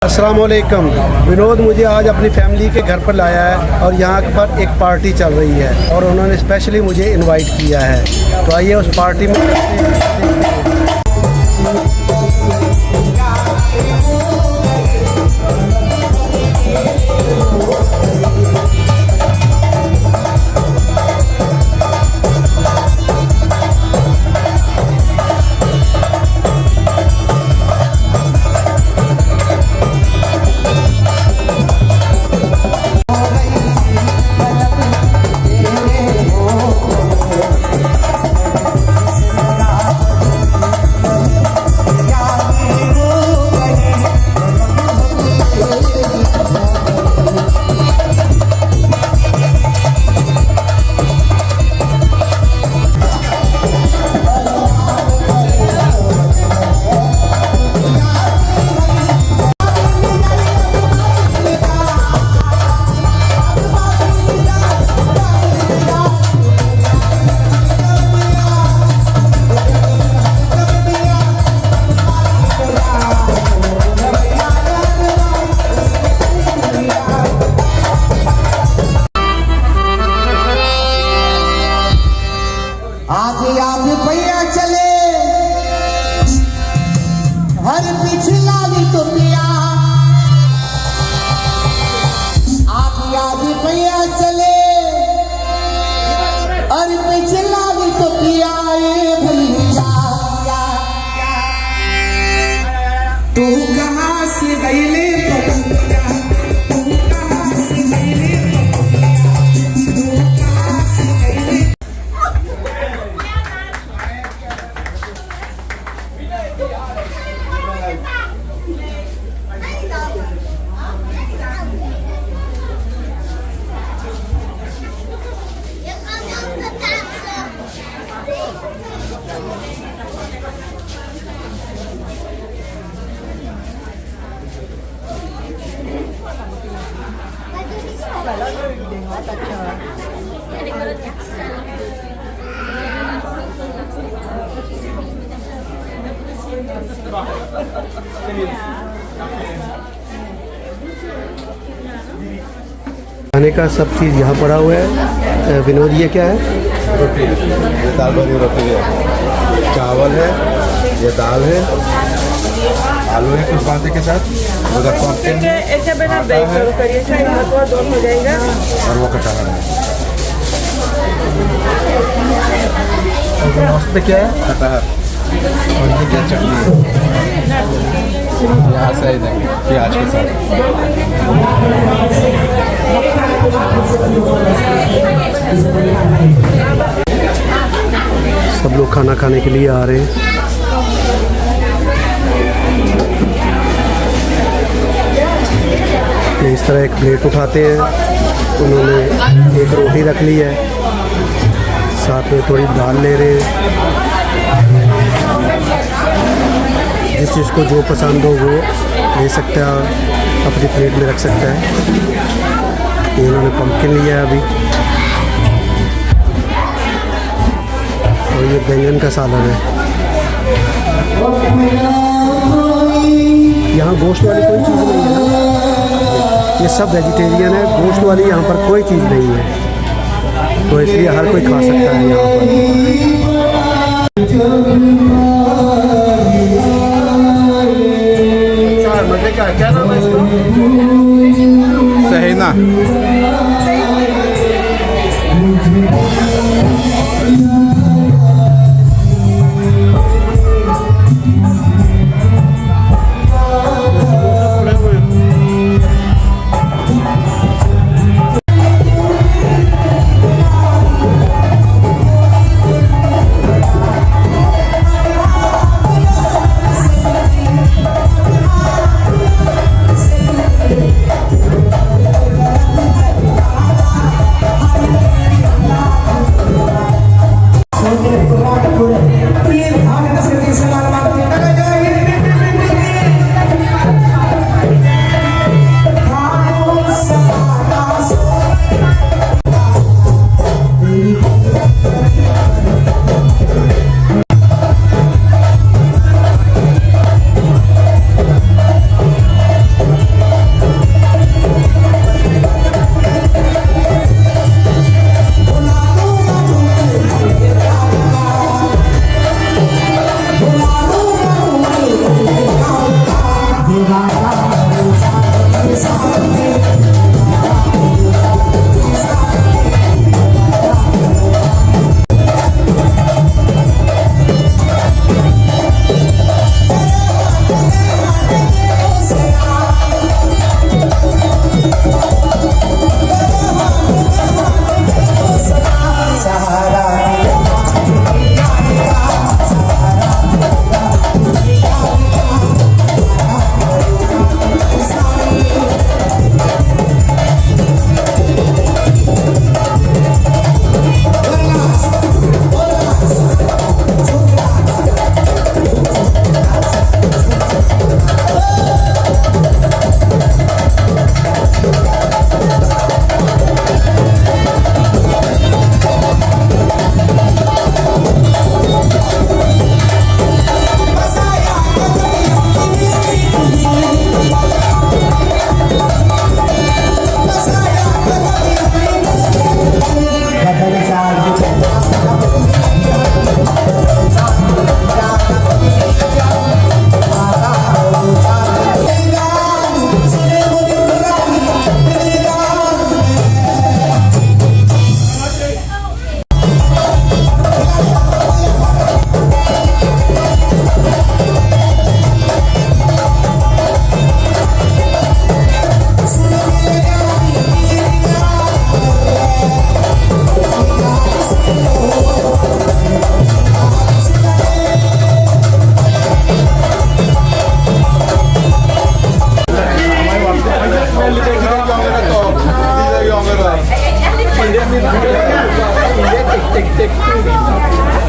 अस्सलाम वालेकुम। विनोद मुझे आज अपनी फैमिली के घर पर लाया है और यहाँ पर एक पार्टी चल रही है और उन्होंने स्पेशली मुझे इनवाइट किया है। तो आइए उस पार्टी में आगे भैया चले हर पिछला तो पिया आगे भैया चले और पिछला तो पिया भैया तू कहाँ से गईले खाने का सब चीज़ यहाँ पड़ा हुआ है। विनोद ये क्या है? रोटी, ये दाल वाली रोटी है, चावल है, ये दाल है, आलू है कुछ पाते के साथ, उधर पम्पकिन और वो कटहल है। और पे क्या है? कटहल और ये क्या चटनी है, यहाँ से देंगे प्याज के साथ। सब लोग खाना खाने के लिए आ रहे हैं। इस तरह एक प्लेट उठाते हैं, उन्होंने एक रोटी रख ली है, साथ में थोड़ी दाल ले रहे हैं। जिस चीज़ को जो पसंद हो वो ले सकता है, अपनी प्लेट में रख सकता है। ये उन्होंने पम्पकिन लिया है अभी, और ये बैंगन का सालन है। यहाँ गोश्त वाली कोई चीज़ नहीं है ना, ये सब वेजिटेरियन है। गोश्त वाली यहाँ पर कोई चीज़ नहीं है, तो इसलिए हर कोई खा सकता है यहाँ पर। मजे का क्या नाम है इसका? सहीना।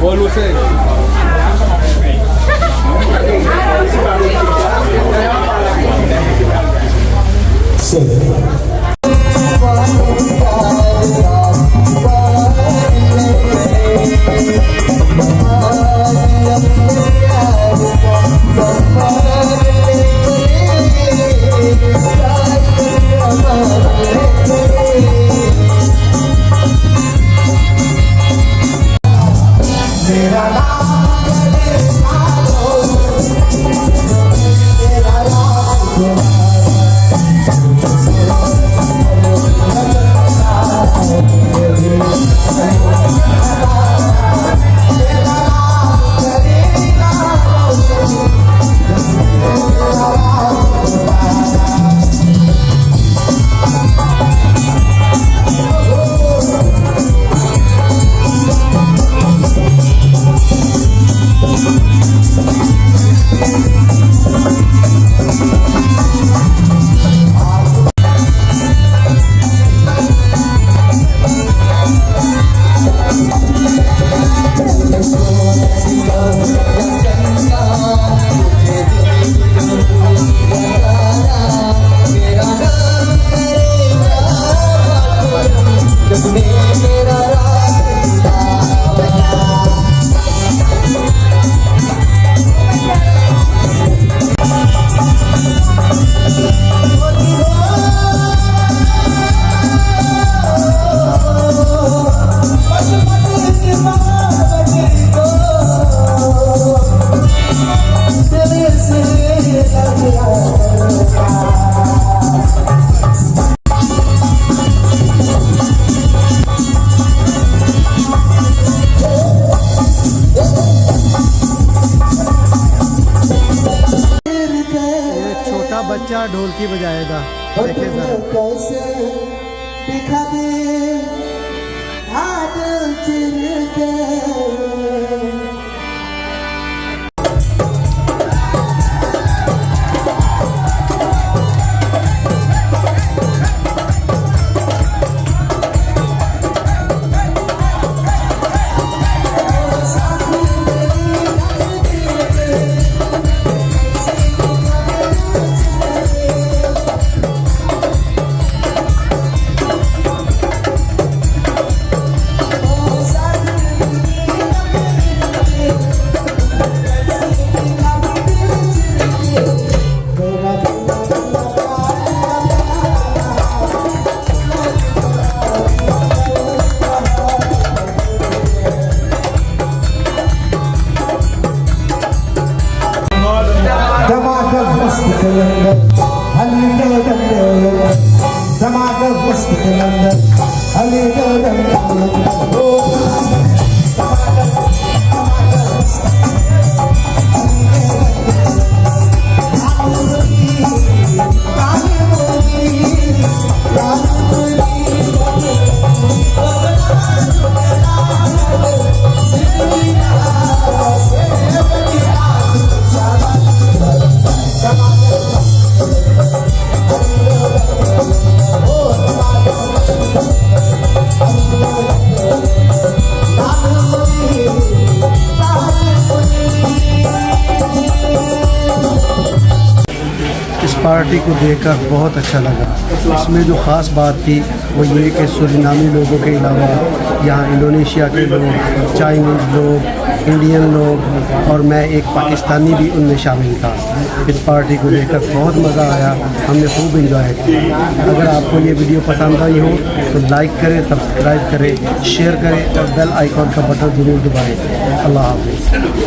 बोल उसे बच्चा ढोलकी बजाएगा, देखिए जरा। कैसे दिखा दे हाथ चिर के पार्टी को देखकर बहुत अच्छा लगा। इसमें जो ख़ास बात थी वो ये कि सूरीनामी लोगों के अलावा यहाँ इंडोनेशिया के लोग, चाइनीज़ लोग, इंडियन लोग और मैं एक पाकिस्तानी भी उनमें शामिल था। इस पार्टी को देखकर बहुत मज़ा आया, हमने खूब इंजॉय किया। अगर आपको ये वीडियो पसंद आई हो तो लाइक करें, सब्सक्राइब करें, शेयर करें और बेल आइकॉन का बटन ज़रूर दबाएँ। अल्लाह हाफ़िज़।